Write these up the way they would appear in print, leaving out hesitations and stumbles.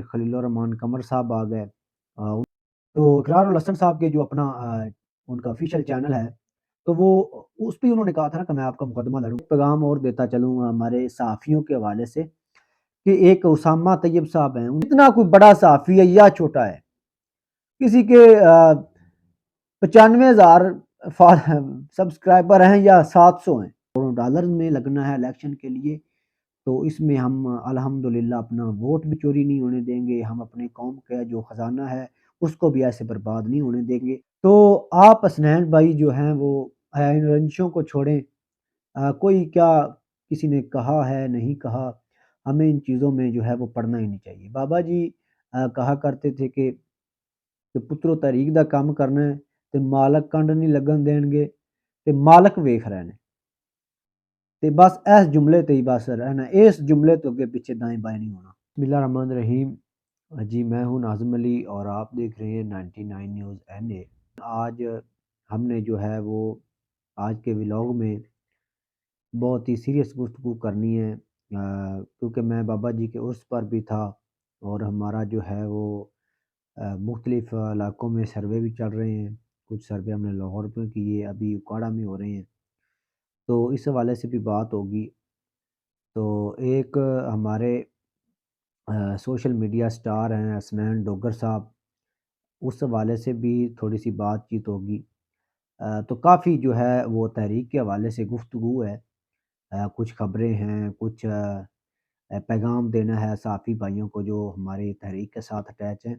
خلیل الرحمان قمر صاحب آ گئے۔ تو اقرار الحسن صاحب کے جو اپنا ان کا آفیشیل چینل ہے، تو وہ اس پہ انہوں نے کہا تھا نا کہ میں آپ کا مقدمہ لڑوں۔ پیغام اور دیتا چلوں ہمارے صحافیوں کے حوالے سے کہ ایک اسامہ طیب صاحب ہیں، اتنا کوئی بڑا صحافی ہے یا چھوٹا ہے، کسی کے 95,000 سبسکرائبر ہیں یا 700 ہیں، $1 میں لگنا ہے الیکشن کے لیے، تو اس میں ہم الحمدللہ اپنا ووٹ بھی چوری نہیں ہونے دیں گے، ہم اپنے قوم کا جو خزانہ ہے اس کو بھی ایسے برباد نہیں ہونے دیں گے۔ تو آپ حسنین بھائی جو ہیں وہ ان رنجشوں کو چھوڑیں، کوئی کیا کسی نے کہا ہے نہیں کہا، ہمیں ان چیزوں میں جو ہے وہ پڑھنا ہی نہیں چاہیے۔ بابا جی کہا کرتے تھے کہ پترو تحریک دا کام کرنا ہے تے مالک کنڈ نہیں لگن دین گے تے مالک ویکھ رہے ہیں، تے بس اس جملے تے ہی بس رہنا، اس جملے تو اگے پیچھے دائیں بائیں نہیں ہونا۔ بسم اللہ الرحمن الرحیم۔ جی میں ہوں ناظم علی اور آپ دیکھ رہے ہیں 99 نیوز NA۔ آج ہم نے جو ہے وہ آج کے ولاگ میں بہت ہی سیریس گفتگو کرنی ہے، کیونکہ میں بابا جی کے عرس پر بھی تھا اور ہمارا جو ہے وہ مختلف علاقوں میں سروے بھی چل رہے ہیں، کچھ سروے ہم نے لاہور میں کیے، ابھی اکاڑا میں ہو رہے ہیں، تو اس حوالے سے بھی بات ہوگی۔ تو ایک ہمارے سوشل میڈیا سٹار ہیں حسنین ڈوگر صاحب، اس حوالے سے بھی تھوڑی سی بات چیت ہوگی۔ تو کافی جو ہے وہ تحریک کے حوالے سے گفتگو ہے، کچھ خبریں ہیں، کچھ پیغام دینا ہے صحافی بھائیوں کو جو ہماری تحریک کے ساتھ اٹیچ ہیں،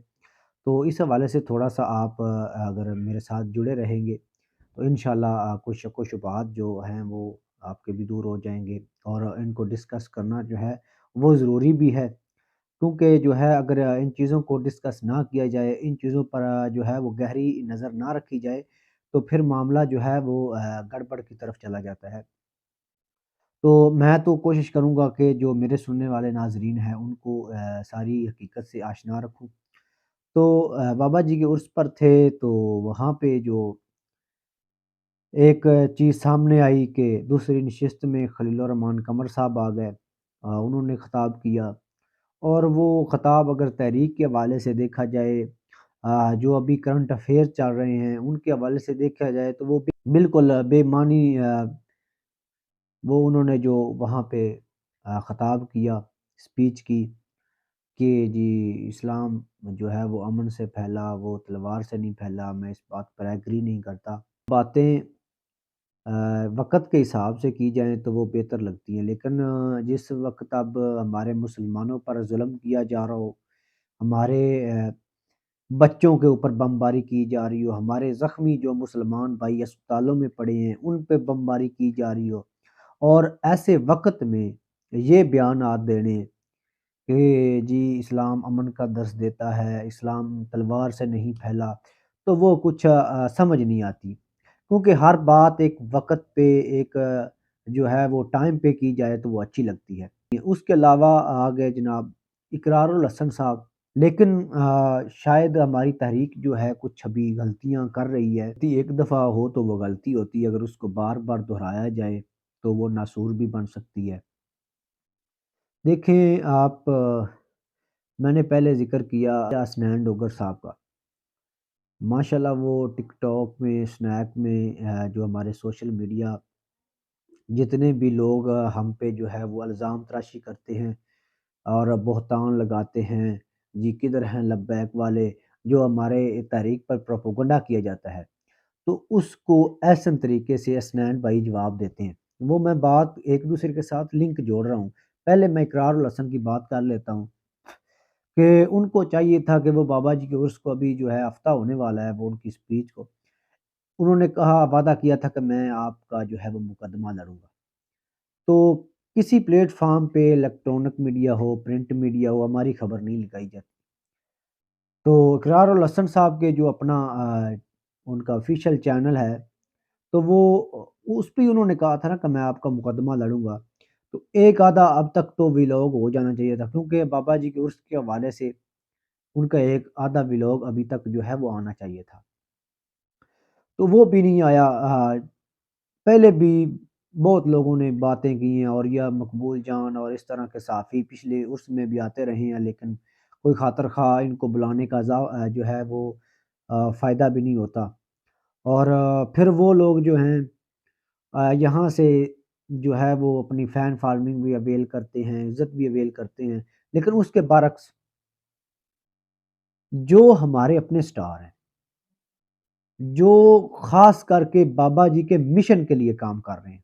تو اس حوالے سے تھوڑا سا آپ اگر میرے ساتھ جڑے رہیں گے تو انشاءاللہ کچھ شک و شبہات جو ہیں وہ آپ کے بھی دور ہو جائیں گے، اور ان کو ڈسکس کرنا جو ہے وہ ضروری بھی ہے، کیونکہ جو ہے اگر ان چیزوں کو ڈسکس نہ کیا جائے، ان چیزوں پر جو ہے وہ گہری نظر نہ رکھی جائے، تو پھر معاملہ جو ہے وہ گڑبڑ کی طرف چلا جاتا ہے۔ تو میں تو کوشش کروں گا کہ جو میرے سننے والے ناظرین ہیں ان کو ساری حقیقت سے آشنا رکھوں۔ تو بابا جی کے عرس پر تھے، تو وہاں پہ جو ایک چیز سامنے آئی کہ دوسری نشست میں خلیل الرحمان قمر صاحب آ گئے، انہوں نے خطاب کیا، اور وہ خطاب اگر تحریک کے حوالے سے دیکھا جائے، جو ابھی کرنٹ افیئر چل رہے ہیں ان کے حوالے سے دیکھا جائے تو وہ بالکل بے معنی وہ انہوں نے جو وہاں پہ خطاب کیا، اسپیچ کی کہ جی اسلام جو ہے وہ امن سے پھیلا، وہ تلوار سے نہیں پھیلا، میں اس بات پر ایگری نہیں کرتا۔ باتیں وقت کے حساب سے کی جائیں تو وہ بہتر لگتی ہیں، لیکن جس وقت اب ہمارے مسلمانوں پر ظلم کیا جا رہا ہو، ہمارے بچوں کے اوپر بمباری کی جا رہی ہو، ہمارے زخمی جو مسلمان بھائی اسپتالوں میں پڑے ہیں ان پہ بمباری کی جا رہی ہو، اور ایسے وقت میں یہ بیانات دینے کہ جی اسلام امن کا درس دیتا ہے، اسلام تلوار سے نہیں پھیلا، تو وہ کچھ سمجھ نہیں آتی، کیونکہ ہر بات ایک وقت پہ ایک جو ہے وہ ٹائم پہ کی جائے تو وہ اچھی لگتی ہے۔ اس کے علاوہ آگے جناب اقرار الحسن صاحب، لیکن شاید ہماری تحریک جو ہے کچھ ابھی غلطیاں کر رہی ہے، ایک دفعہ ہو تو وہ غلطی ہوتی ہے، اگر اس کو بار بار دہرایا جائے تو وہ ناسور بھی بن سکتی ہے۔ دیکھیں آپ، میں نے پہلے ذکر کیا حسنین ڈوگر صاحب کا، ماشاءاللہ وہ ٹک ٹاک میں، سنیپ میں، جو ہمارے سوشل میڈیا جتنے بھی لوگ ہم پہ جو ہے وہ الزام تراشی کرتے ہیں اور بہتان لگاتے ہیں، جی کدھر ہیں لبیک والے، جو ہمارے تحریک پر پروپیگنڈا کیا جاتا ہے، تو اس کو احسن طریقے سے حسنین بھائی جواب دیتے ہیں۔ وہ میں بات ایک دوسرے کے ساتھ لنک جوڑ رہا ہوں۔ پہلے میں اقرار الحسن کی بات کر لیتا ہوں کہ ان کو چاہیے تھا کہ وہ بابا جی کے عرس کو ابھی جو ہے ہفتہ ہونے والا ہے، وہ ان کی اسپیچ کو انہوں نے کہا، وعدہ کیا تھا کہ میں آپ کا جو ہے وہ مقدمہ لڑوں گا، تو کسی پلیٹ فارم پہ الیکٹرانک میڈیا ہو، پرنٹ میڈیا ہو، ہماری خبر نہیں لگائی جاتی۔ تو اقرار الحسن صاحب کے جو اپنا ان کا آفیشیل چینل ہے، تو وہ اس پہ انہوں نے کہا تھا نا کہ میں آپ کا مقدمہ لڑوں گا، تو ایک آدھا اب تک تو ولاگ ہو جانا چاہیے تھا، کیونکہ بابا جی کے عرس کے حوالے سے ان کا ایک آدھا ولاگ ابھی تک جو ہے وہ آنا چاہیے تھا، تو وہ بھی نہیں آیا۔ پہلے بھی بہت لوگوں نے باتیں کی ہیں، اور یہ مقبول جان اور اس طرح کے صحافی پچھلے عرس میں بھی آتے رہے ہیں، لیکن کوئی خاطر خواہ ان کو بلانے کا جو ہے وہ فائدہ بھی نہیں ہوتا، اور پھر وہ لوگ جو ہیں یہاں سے جو ہے وہ اپنی فین فارمنگ بھی اویل کرتے ہیں، عزت بھی اویل کرتے ہیں، لیکن اس کے برعکس جو ہمارے اپنے سٹار ہیں، جو خاص کر کے بابا جی کے مشن کے لیے کام کر رہے ہیں،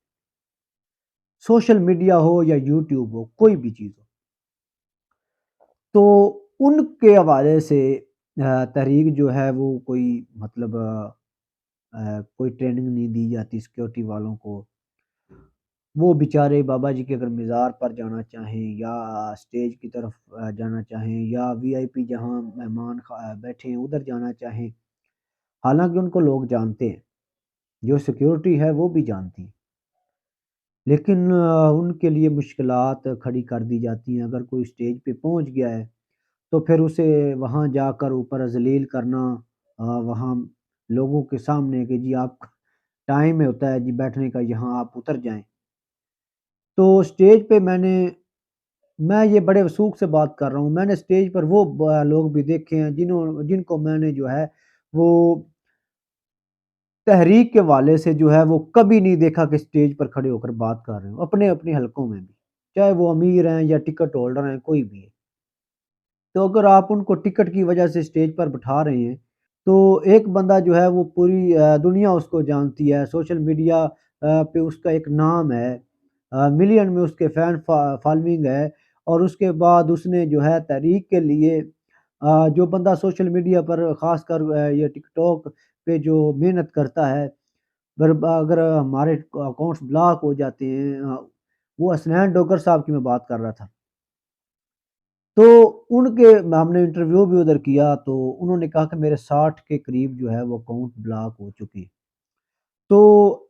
سوشل میڈیا ہو یا یوٹیوب ہو، کوئی بھی چیز ہو، تو ان کے حوالے سے تحریک جو ہے وہ کوئی مطلب کوئی ٹریننگ نہیں دی جاتی سیکورٹی والوں کو۔ وہ بیچارے بابا جی کے اگر مزار پر جانا چاہیں یا اسٹیج کی طرف جانا چاہیں یا وی آئی پی جہاں مہمان بیٹھے ہیں ادھر جانا چاہیں، حالانکہ ان کو لوگ جانتے ہیں، جو سیکیورٹی ہے وہ بھی جانتی ہے، لیکن ان کے لیے مشکلات کھڑی کر دی جاتی ہیں۔ اگر کوئی اسٹیج پہ پہنچ گیا ہے تو پھر اسے وہاں جا کر اوپر ذلیل کرنا، وہاں لوگوں کے سامنے کہ جی آپ ٹائم میں ہوتا ہے جی بیٹھنے کا، یہاں آپ اتر جائیں۔ تو اسٹیج پہ میں یہ بڑے وثوق سے بات کر رہا ہوں، میں نے اسٹیج پر وہ لوگ بھی دیکھے ہیں جن کو میں نے جو ہے وہ تحریک کے والے سے جو ہے وہ کبھی نہیں دیکھا کہ اسٹیج پر کھڑے ہو کر بات کر رہے ہوں، اپنے اپنے حلقوں میں بھی، چاہے وہ امیر ہیں یا ٹکٹ ہولڈر ہیں، کوئی بھی ہے۔ تو اگر آپ ان کو ٹکٹ کی وجہ سے اسٹیج پر بٹھا رہے ہیں تو ایک بندہ جو ہے وہ پوری دنیا اس کو جانتی ہے، سوشل میڈیا پہ اس کا ایک نام ہے، ملین میں اس کے فین فالوئنگ ہے، اور اس کے بعد اس نے جو ہے تحریک کے لیے جو بندہ سوشل میڈیا پر خاص کر یہ ٹک ٹاک پہ جو محنت کرتا ہے، اگر ہمارے اکاؤنٹس بلاک ہو جاتے ہیں، وہ حسنین ڈوگر صاحب کی میں بات کر رہا تھا، تو ان کے ہم نے انٹرویو بھی ادھر کیا تو انہوں نے کہا کہ میرے 60 کے قریب جو ہے وہ اکاؤنٹ بلاک ہو چکے۔ تو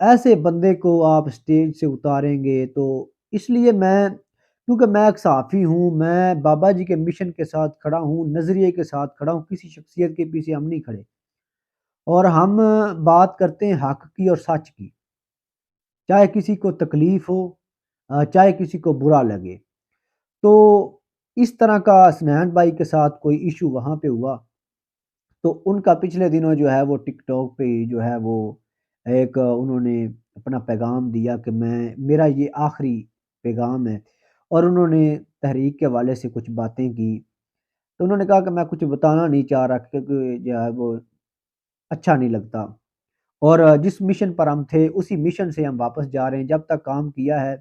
ایسے بندے کو آپ اسٹیج سے اتاریں گے تو اس لیے کیونکہ میں ایک صحافی ہوں، میں بابا جی کے مشن کے ساتھ کھڑا ہوں، نظریے کے ساتھ کھڑا ہوں، کسی شخصیت کے پیچھے ہم نہیں کھڑے، اور ہم بات کرتے ہیں حق کی اور سچ کی، چاہے کسی کو تکلیف ہو، چاہے کسی کو برا لگے۔ تو اس طرح کا حسنین بھائی کے ساتھ کوئی ایشو وہاں پہ ہوا تو ان کا پچھلے دنوں جو ہے وہ ٹک ٹاک پہ جو ہے وہ ایک انہوں نے اپنا پیغام دیا کہ میرا یہ آخری پیغام ہے، اور انہوں نے تحریک کے حوالے سے کچھ باتیں کی، تو انہوں نے کہا کہ میں کچھ بتانا نہیں چاہ رہا کیونکہ جو ہے وہ اچھا نہیں لگتا، اور جس مشن پر ہم تھے اسی مشن سے ہم واپس جا رہے ہیں، جب تک کام کیا ہے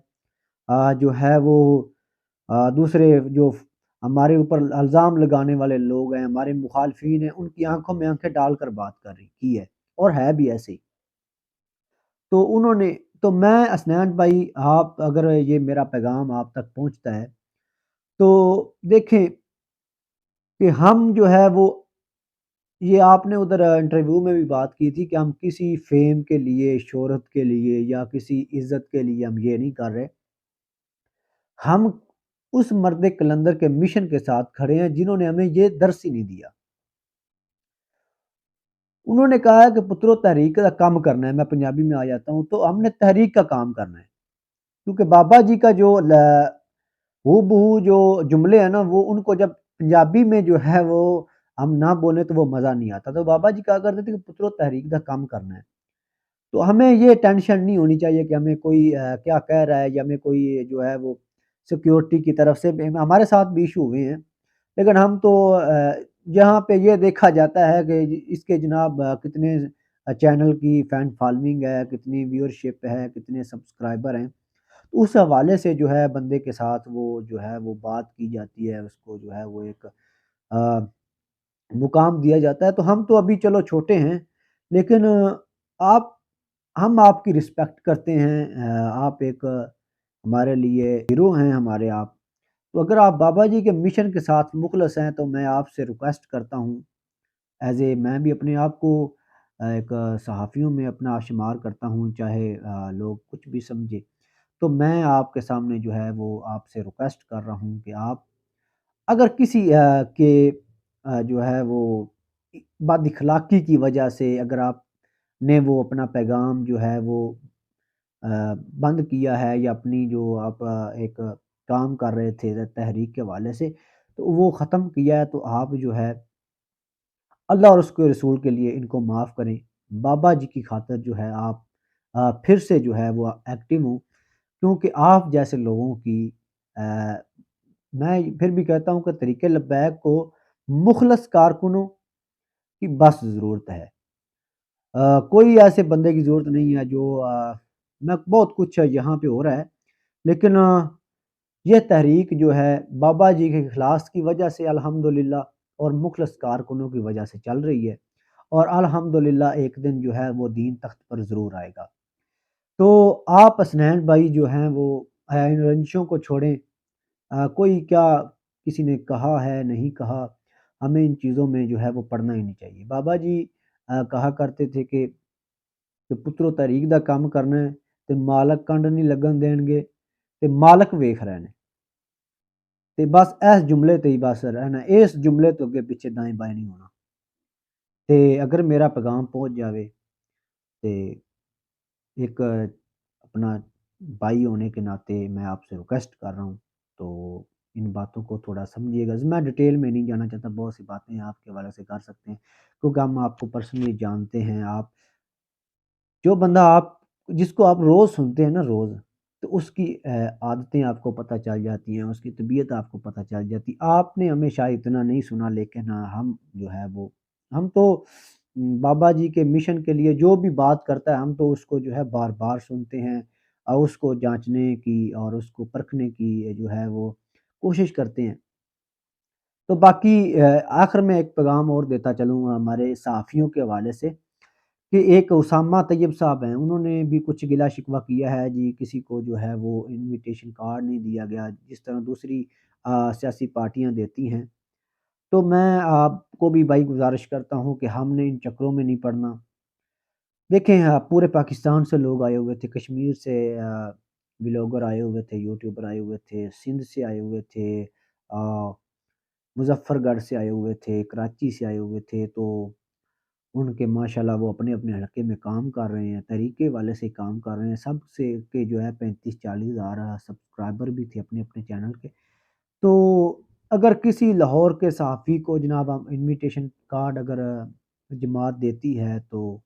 جو ہے وہ دوسرے جو ہمارے اوپر الزام لگانے والے لوگ ہیں، ہمارے مخالفین ہیں، ان کی آنکھوں میں آنکھیں ڈال کر بات کر رہی کی ہے، اور ہے بھی ایسے ہی۔ تو انہوں نے تو میں حسنین بھائی، آپ اگر یہ میرا پیغام آپ تک پہنچتا ہے تو دیکھیں کہ ہم جو ہے وہ یہ آپ نے ادھر انٹرویو میں بھی بات کی تھی کہ ہم کسی فیم کے لیے، شہرت کے لیے یا کسی عزت کے لیے ہم یہ نہیں کر رہے، ہم اس مرد کلندر کے مشن کے ساتھ کھڑے ہیں جنہوں نے ہمیں یہ درس ہی نہیں دیا۔ انہوں نے کہا ہے کہ پترو تحریک کا کام کرنا ہے، میں پنجابی میں آ جاتا ہوں، تو ہم نے تحریک کا کام کرنا ہے، کیونکہ بابا جی کا جو ہو بہو جو جملے ہیں نا، وہ ان کو جب پنجابی میں جو ہے وہ ہم نہ بولیں تو وہ مزہ نہیں آتا، تو بابا جی کہا کرتے تھے کہ پترو تحریک کا کام کرنا ہے۔ تو ہمیں یہ ٹینشن نہیں ہونی چاہیے کہ ہمیں کوئی کیا کہہ رہا ہے، یا ہمیں کوئی جو ہے وہ سیکیورٹی کی طرف سے ہمارے ساتھ بھی ایشو ہوئے ہیں، لیکن ہم تو جہاں پہ یہ دیکھا جاتا ہے کہ اس کے جناب کتنے چینل کی فین فالوئنگ ہے، کتنی ویورشپ ہے، کتنے سبسکرائبر ہیں، تو اس حوالے سے جو ہے بندے کے ساتھ وہ جو ہے وہ بات کی جاتی ہے، اس کو جو ہے وہ ایک مقام دیا جاتا ہے۔ تو ہم تو ابھی چلو چھوٹے ہیں، لیکن آپ ہم آپ کی رسپیکٹ کرتے ہیں، آپ ایک ہمارے لیے ہیرو ہیں ہمارے آپ، تو اگر آپ بابا جی کے مشن کے ساتھ مخلص ہیں تو میں آپ سے ریکویسٹ کرتا ہوں، میں بھی اپنے آپ کو ایک صحافیوں میں اپنا شمار کرتا ہوں، چاہے لوگ کچھ بھی سمجھے، تو میں آپ کے سامنے جو ہے وہ آپ سے ریکویسٹ کر رہا ہوں کہ آپ اگر کسی کے جو ہے وہ بد اخلاقی کی وجہ سے اگر آپ نے وہ اپنا پیغام جو ہے وہ بند کیا ہے، یا اپنی جو آپ ایک کام کر رہے تھے تحریک کے حوالے سے، تو وہ ختم کیا ہے، تو آپ جو ہے اللہ اور اس کے رسول کے لیے ان کو معاف کریں، بابا جی کی خاطر جو ہے آپ پھر سے جو ہے وہ ایکٹیو ہوں، کیونکہ آپ جیسے لوگوں کی آ، میں پھر بھی کہتا ہوں کہ طریق لبیک کو مخلص کارکنوں کی بس ضرورت ہے، کوئی ایسے بندے کی ضرورت نہیں ہے جو میں بہت کچھ یہاں پہ ہو رہا ہے، لیکن یہ تحریک جو ہے بابا جی کے اخلاص کی وجہ سے الحمدللہ اور مخلص کارکنوں کی وجہ سے چل رہی ہے، اور الحمدللہ ایک دن جو ہے وہ دین تخت پر ضرور آئے گا۔ تو آپ اسنین بھائی جو ہیں وہ ان رنجشوں کو چھوڑیں، کوئی کیا کسی نے کہا ہے نہیں کہا، ہمیں ان چیزوں میں جو ہے وہ پڑھنا ہی نہیں چاہیے۔ بابا جی کہا کرتے تھے کہ پترو تحریک دا کام کرنا ہے تے مالک کنڈ نہیں لگن دین گے تے مالک ویکھ رہے نے، تے بس اس جملے تے ہی بس رہنا، اس جملے تو اگے پیچھے دائیں بائیں نہیں ہونا۔ تے اگر میرا پیغام پہنچ جاوے تے ایک اپنا بھائی ہونے کے ناطے میں آپ سے ریکویسٹ کر رہا ہوں، تو ان باتوں کو تھوڑا سمجھیے گا۔ میں ڈیٹیل میں نہیں جانا چاہتا، بہت سی باتیں آپ کے حوالے سے کر سکتے ہیں کیونکہ ہم آپ کو پرسنلی جانتے ہیں۔ آپ جو بندہ آپ جس کو آپ روز سنتے ہیں نا روز، تو اس کی عادتیں آپ کو پتہ چل جاتی ہیں، اس کی طبیعت آپ کو پتہ چل جاتی۔ آپ نے ہمیں شاید اتنا نہیں سنا، لیکن ہم جو ہے وہ ہم تو بابا جی کے مشن کے لیے جو بھی بات کرتا ہے ہم تو اس کو جو ہے بار بار سنتے ہیں، اور اس کو جانچنے کی اور اس کو پرکھنے کی جو ہے وہ کوشش کرتے ہیں۔ تو باقی آخر میں ایک پیغام اور دیتا چلوں گا ہمارے صحافیوں کے حوالے سے، کہ ایک اسامہ طیب صاحب ہیں، انہوں نے بھی کچھ گلا شکوہ کیا ہے جی، کسی کو جو ہے وہ انویٹیشن کارڈ نہیں دیا گیا جس طرح دوسری سیاسی پارٹیاں دیتی ہیں۔ تو میں آپ کو بھی بھائی گزارش کرتا ہوں کہ ہم نے ان چکروں میں نہیں پڑنا۔ دیکھیں پورے پاکستان سے لوگ آئے ہوئے تھے، کشمیر سے بلاگر آئے ہوئے تھے، یوٹیوبر آئے ہوئے تھے، سندھ سے آئے ہوئے تھے، مظفر گڑھ سے آئے ہوئے تھے، کراچی سے آئے ہوئے تھے، تو ان کے ماشاءاللہ وہ اپنے اپنے حلقے میں کام کر رہے ہیں، طریقے والے سے کام کر رہے ہیں، سب سے کے جو ہے 35-40 ہزار سبسکرائبر بھی تھے اپنے اپنے چینل کے۔ تو اگر کسی لاہور کے صحافی کو جناب ہم انویٹیشن کارڈ اگر جماعت دیتی ہے تو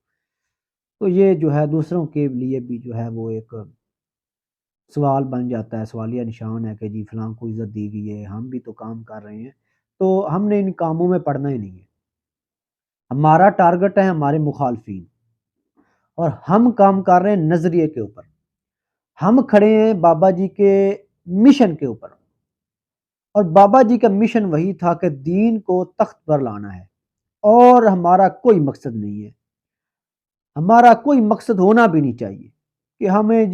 یہ جو ہے دوسروں کے لیے بھی جو ہے وہ ایک سوال بن جاتا ہے، سوالیہ نشان ہے کہ جی فلاں کو عزت دی گئی ہے، ہم بھی تو کام کر رہے ہیں۔ تو ہم نے ان کاموں میں پڑنا ہی نہیں ہے، ہمارا ٹارگٹ ہے ہمارے مخالفین، اور ہم کام کر رہے ہیں نظریے کے اوپر، ہم کھڑے ہیں بابا جی کے مشن کے اوپر، اور بابا جی کا مشن وہی تھا کہ دین کو تخت پر لانا ہے، اور ہمارا کوئی مقصد نہیں ہے، ہمارا کوئی مقصد ہونا بھی نہیں چاہیے کہ ہمیں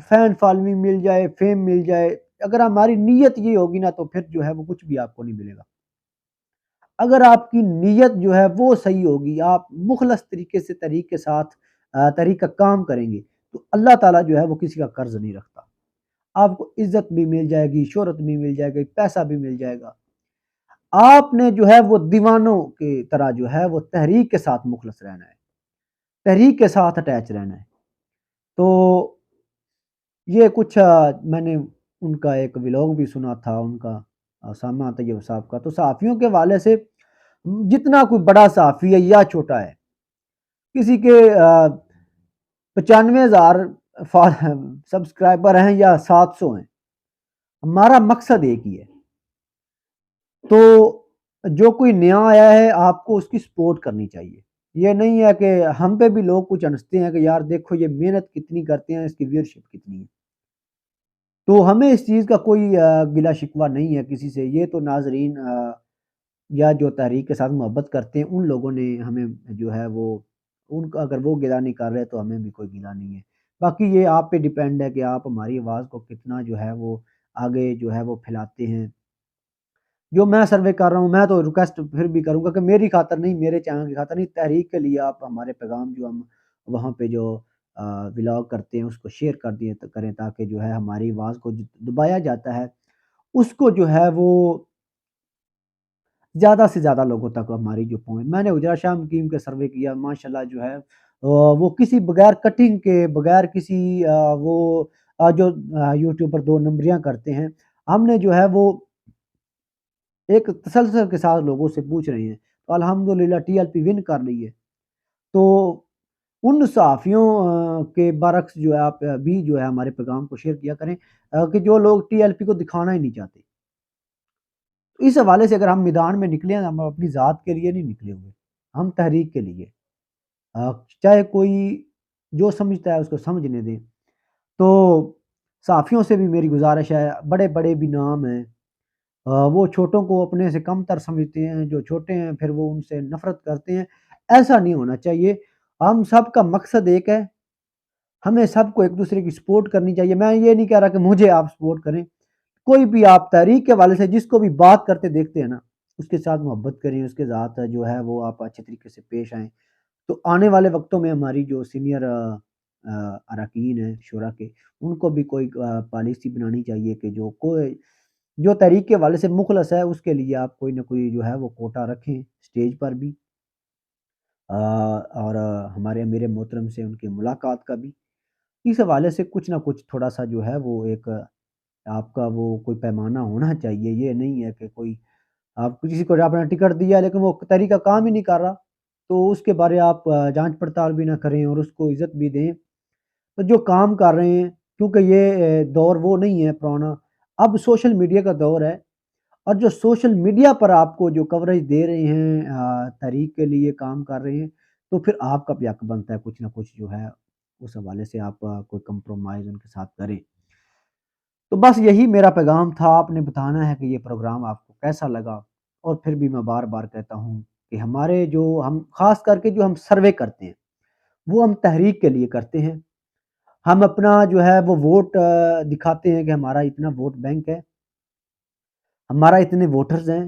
فین فالوئنگ مل جائے، فیم مل جائے۔ اگر ہماری نیت یہ ہوگی نا تو پھر جو ہے وہ کچھ بھی آپ کو نہیں ملے گا۔ اگر آپ کی نیت جو ہے وہ صحیح ہوگی، آپ مخلص طریقے سے طریق کے ساتھ طریق کا کام کریں گے، تو اللہ تعالیٰ جو ہے وہ کسی کا قرض نہیں رکھتا، آپ کو عزت بھی مل جائے گی، شہرت بھی مل جائے گی، پیسہ بھی مل جائے گا۔ آپ نے جو ہے وہ دیوانوں کی طرح جو ہے وہ تحریک کے ساتھ مخلص رہنا ہے، تحریک کے ساتھ اٹیچ رہنا ہے۔ تو یہ کچھ میں نے ان کا ایک ولاگ بھی سنا تھا، ان کا اسامہ طیب صاحب کا۔ تو صحافیوں کے حوالے سے جتنا کوئی بڑا صحافی ہے یا چھوٹا ہے، کسی کے 95,000 سبسکرائبر ہیں یا 700 ہیں، ہمارا مقصد ایک ہی ہے۔ تو جو کوئی نیا آیا ہے آپ کو اس کی سپورٹ کرنی چاہیے، یہ نہیں ہے کہ ہم پہ بھی لوگ کچھ انستے ہیں کہ یار دیکھو یہ محنت کتنی کرتے ہیں، اس کی ویورشپ کتنی ہے۔ تو ہمیں اس چیز کا کوئی گلا شکوہ نہیں ہے کسی سے، یہ تو ناظرین یا جو تحریک کے ساتھ محبت کرتے ہیں ان لوگوں نے ہمیں جو ہے وہ ان کا اگر وہ گلا نہیں کر رہے تو ہمیں بھی کوئی گلا نہیں ہے۔ باقی یہ آپ پہ ڈیپینڈ ہے کہ آپ ہماری آواز کو کتنا جو ہے وہ آگے جو ہے وہ پھیلاتے ہیں۔ جو میں سروے کر رہا ہوں، میں تو ریکویسٹ پھر بھی کروں گا کہ میری خاطر نہیں، میرے چینل کی خاطر نہیں، تحریک کے لیے آپ ہمارے پیغام جو ہم وہاں پہ جو ولاگ کرتے ہیں اس کو شیئر کر دیے کریں، تاکہ جو ہے ہماری آواز کو دبایا جاتا ہے اس کو جو ہے وہ زیادہ سے زیادہ لوگوں تک ہماری جو پہنچ۔ میں نے اجرا شاہ مقیم کے سروے کیا، ماشاءاللہ جو ہے وہ کسی بغیر کٹنگ کے، بغیر کسی وہ جو یوٹیوب پر 2 نمبریاں کرتے ہیں، ہم نے جو ہے وہ ایک تسلسل کے ساتھ لوگوں سے پوچھ رہے ہیں، تو الحمدللہ ٹی ایل پی ون کر رہی ہے۔ تو ان صحافیوں کے برعکس جو ہے آپ بھی جو ہے ہمارے پیغام کو شیئر کیا کریں کہ جو لوگ ٹی ایل پی کو دکھانا ہی نہیں چاہتے۔ اس حوالے سے اگر ہم میدان میں نکلے ہیں، ہم اپنی ذات کے لیے نہیں نکلے ہوئے، ہم تحریک کے لیے، چاہے کوئی جو سمجھتا ہے اس کو سمجھنے دیں۔ تو صحافیوں سے بھی میری گزارش ہے، بڑے بڑے بھی نام ہیں، وہ چھوٹوں کو اپنے سے کم تر سمجھتے ہیں، جو چھوٹے ہیں پھر وہ ان سے نفرت کرتے ہیں، ایسا نہیں ہونا چاہیے۔ ہم سب کا مقصد ایک ہے، ہمیں سب کو ایک دوسرے کی سپورٹ کرنی چاہیے۔ میں یہ نہیں کہہ رہا کہ مجھے آپ سپورٹ کریں، کوئی بھی آپ تحریک کے والے سے جس کو بھی بات کرتے دیکھتے ہیں نا، اس کے ساتھ محبت کریں، اس کے ساتھ جو ہے وہ آپ اچھے طریقے سے پیش آئیں۔ تو آنے والے وقتوں میں ہماری جو سینئر اراکین ہیں شورا کے، ان کو بھی کوئی پالیسی بنانی چاہیے کہ جو تحریک کے والے سے مخلص ہے اس کے لیے آپ کوئی نہ کوئی جو ہے وہ کوٹا رکھیں اسٹیج پر بھی، اور ہمارے امیر محترم سے ان کی ملاقات کا بھی، اس حوالے سے کچھ نہ کچھ تھوڑا سا جو ہے وہ ایک آپ کا وہ کوئی پیمانہ ہونا چاہیے۔ یہ نہیں ہے کہ کوئی آپ کسی کو آپ نے ٹکٹ دیا لیکن وہ طریقہ کام ہی نہیں کر رہا، تو اس کے بارے آپ جانچ پڑتال بھی نہ کریں اور اس کو عزت بھی دیں۔ تو جو کام کر رہے ہیں، کیونکہ یہ دور وہ نہیں ہے پرانا، اب سوشل میڈیا کا دور ہے، اور جو سوشل میڈیا پر آپ کو جو کوریج دے رہے ہیں، تحریک کے لیے کام کر رہے ہیں، تو پھر آپ کا بھی حق بنتا ہے کچھ نہ کچھ جو ہے اس حوالے سے آپ کوئی کمپرومائز ان کے ساتھ کریں۔ تو بس یہی میرا پیغام تھا، آپ نے بتانا ہے کہ یہ پروگرام آپ کو کیسا لگا۔ اور پھر بھی میں بار بار کہتا ہوں کہ ہمارے جو ہم خاص کر کے جو ہم سروے کرتے ہیں وہ ہم تحریک کے لیے کرتے ہیں، ہم اپنا جو ہے وہ ووٹ دکھاتے ہیں کہ ہمارا اتنا ووٹ بینک ہے، ہمارا اتنے ووٹرز ہیں،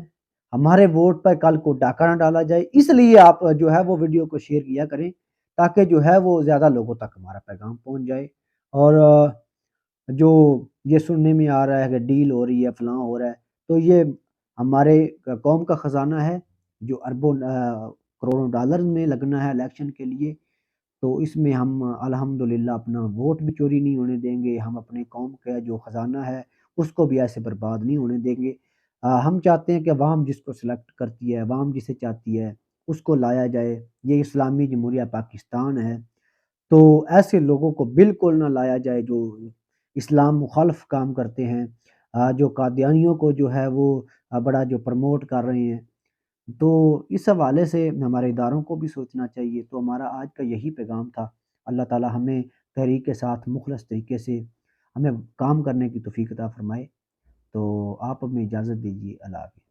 ہمارے ووٹ پر کل کو ڈاکہ نہ ڈالا جائے، اس لیے آپ جو ہے وہ ویڈیو کو شیئر کیا کریں تاکہ جو ہے وہ زیادہ لوگوں تک ہمارا پیغام پہنچ جائے۔ اور جو یہ سننے میں آ رہا ہے کہ ڈیل ہو رہی ہے، فلاں ہو رہا ہے، تو یہ ہمارے قوم کا خزانہ ہے جو اربوں کروڑوں ڈالر میں لگنا ہے الیکشن کے لیے، تو اس میں ہم الحمدللہ اپنا ووٹ بھی چوری نہیں ہونے دیں گے، ہم اپنے قوم کا جو خزانہ ہے اس کو بھی ایسے برباد نہیں ہونے دیں گے۔ ہم چاہتے ہیں کہ عوام جس کو سلیکٹ کرتی ہے، عوام جسے چاہتی ہے اس کو لایا جائے۔ یہ اسلامی جمہوریہ پاکستان ہے، تو ایسے لوگوں کو بالکل نہ لایا جائے جو اسلام مخالف کام کرتے ہیں، جو قادیانیوں کو جو ہے وہ بڑا جو پروموٹ کر رہے ہیں۔ تو اس حوالے سے ہمارے اداروں کو بھی سوچنا چاہیے۔ تو ہمارا آج کا یہی پیغام تھا۔ اللہ تعالی ہمیں تحریک کے ساتھ مخلص طریقے سے ہمیں کام کرنے کی توفیق عطا فرمائے۔ تو آپ ہمیں اجازت دیجیے، اللہ حافظ۔